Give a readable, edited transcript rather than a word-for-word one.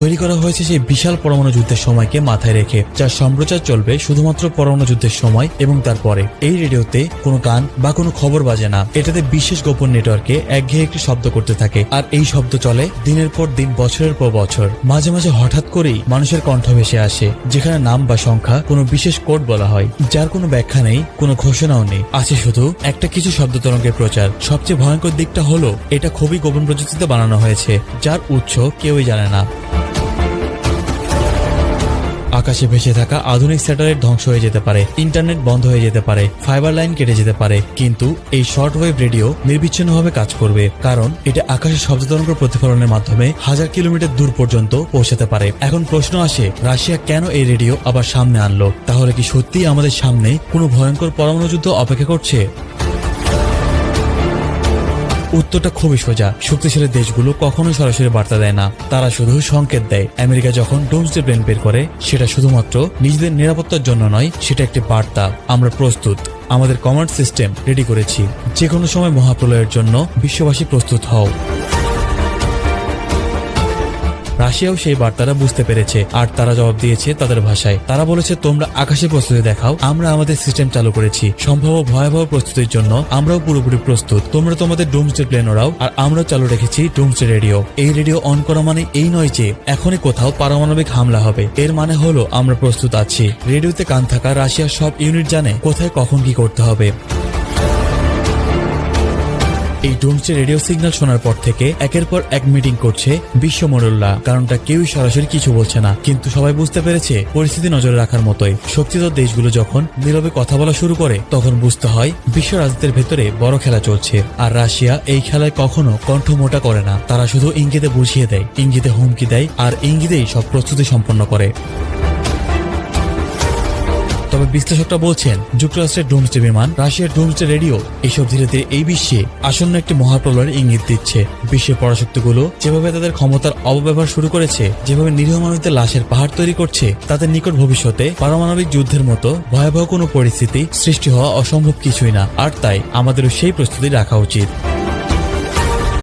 তৈরি করা হয়েছে সেই বিশাল পরমাণু যুদ্ধের সময়কে মাথায় রেখে, যার সম্প্রচার চলবে শুধুমাত্র পরমাণু যুদ্ধের সময় এবং তারপরে। এই রেডিওতে কোনো গান বা কোনো খবর বাজে না, এটাতে বিশেষ গোপন নেটওয়ার্কে একঘেয়ে একটি শব্দ করতে থাকে, আর এই শব্দ চলে দিনের পর দিন, বছরের পর বছর। মাঝে মাঝে হঠাৎ করেই মানুষের কণ্ঠ ভেসে আসে, যেখানে নাম বা সংখ্যা কোনো বিশেষ কোড বলা হয়, যার কোনো ব্যাখ্যা নেই, কোনো ঘোষণাও নেই, আছে শুধু একটা কিছু শব্দ তরঙ্গের প্রচার। সবচেয়ে ভয়ঙ্কর দিকটা হলো এটা খুবই গোপন প্রযুক্তিতে বানানো হয়েছে, যার উৎস কেউই জানে না। আকাশে ভেসে থাকা আধুনিক স্যাটেলাইট ধ্বংস হয়ে যেতে পারে, ইন্টারনেট বন্ধ হয়ে যেতে পারে, ফাইবার লাইন কেটে যেতে পারে, কিন্তু এই শর্ট ওয়েভ রেডিও নির্বিচ্ছিন্নভাবে কাজ করবে, কারণ এটা আকাশের শব্দ তরঙ্গ প্রতিফলনের মাধ্যমে 1000 কিলোমিটার দূর পর্যন্ত পৌঁছাতে পারে। এখন প্রশ্ন আসে, রাশিয়া কেন এই রেডিও আবার সামনে আনলো? তাহলে কি সত্যিই আমাদের সামনে কোনো ভয়ঙ্কর পরমাণু যুদ্ধ অপেক্ষা করছে? উত্তরটা খুবই সোজা। শক্তিশালী দেশগুলো কখনোই সরাসরি বার্তা দেয় না, তারা শুধু সংকেত দেয়। আমেরিকা যখন ডোমসডে প্ল্যান বের করে, সেটা শুধুমাত্র নিজেদের নিরাপত্তার জন্য নয়, সেটা একটি বার্তা, আমরা প্রস্তুত, আমাদের কমান্ড সিস্টেম রেডি করেছি, যে কোনো সময় মহাপ্রলয়ের জন্য বিশ্ববাসী প্রস্তুত হও। রাশিয়াও সেই বার্তাটা বুঝতে পেরেছে, আর তারা জবাব দিয়েছে তাদের ভাষায়। তারা বলেছে, তোমরা আকাশে প্রস্তুতি দেখাও, আমরা আমাদের সিস্টেম চালু করেছি, সম্ভাব্য ভয়াবহ প্রস্তুতির জন্য আমরাও পুরোপুরি প্রস্তুত। তোমরা তোমাদের ডোমসডে প্লেন ওড়াও, আর আমরাও চালু রেখেছি ডোমসডে রেডিও। এই রেডিও অন করা মানে এই নয় যে এখনই কোথাও পারমাণবিক হামলা হবে, এর মানে হলো আমরা প্রস্তুত আছি। রেডিওতে কান থাকা রাশিয়ার সব ইউনিট জানে কোথায় কখন কি করতে হবে। এই ডোমসডে রেডিও সিগন্যাল শোনার পর থেকে একের পর এক মিটিং করছে বিশ্ব মোড়ল্লা, কারণটা কেউই সরাসরি কিছু বলছে না, কিন্তু সবাই বুঝতে পেরেছে পরিস্থিতি নজরে রাখার মতোই। শক্তিধর দেশগুলো যখন নীরবে কথা বলা শুরু করে, তখন বুঝতে হয় বিশ্ব রাজনীতির ভেতরে বড় খেলা চলছে। আর রাশিয়া এই খেলায় কখনো কণ্ঠ মোটা করে না, তারা শুধু ইঙ্গিতে বুঝিয়ে দেয়, ইঙ্গিতে হুমকি দেয়, আর ইঙ্গিতেই সব প্রস্তুতি সম্পন্ন করে। তবে বিশ্লেষকরা বলছেন, যুক্তরাষ্ট্রের ডোমসডে বিমান, রাশিয়ার ডোমসডে রেডিও, এইসব ধীরে ধীরে এই বিশ্বে আসন্ন একটি মহাপ্রলয়ের ইঙ্গিত দিচ্ছে। বিশ্বের পরাশক্তিগুলো যেভাবে তাদের ক্ষমতার অপব্যবহার শুরু করেছে, যেভাবে নিরীহ মানুষদের লাশের পাহাড় তৈরি করছে, তাদের নিকট ভবিষ্যতে পারমাণবিক যুদ্ধের মতো ভয়াবহ কোনো পরিস্থিতি সৃষ্টি হওয়া অসম্ভব কিছুই না। আর তাই আমাদেরও সেই প্রস্তুতি রাখা উচিত।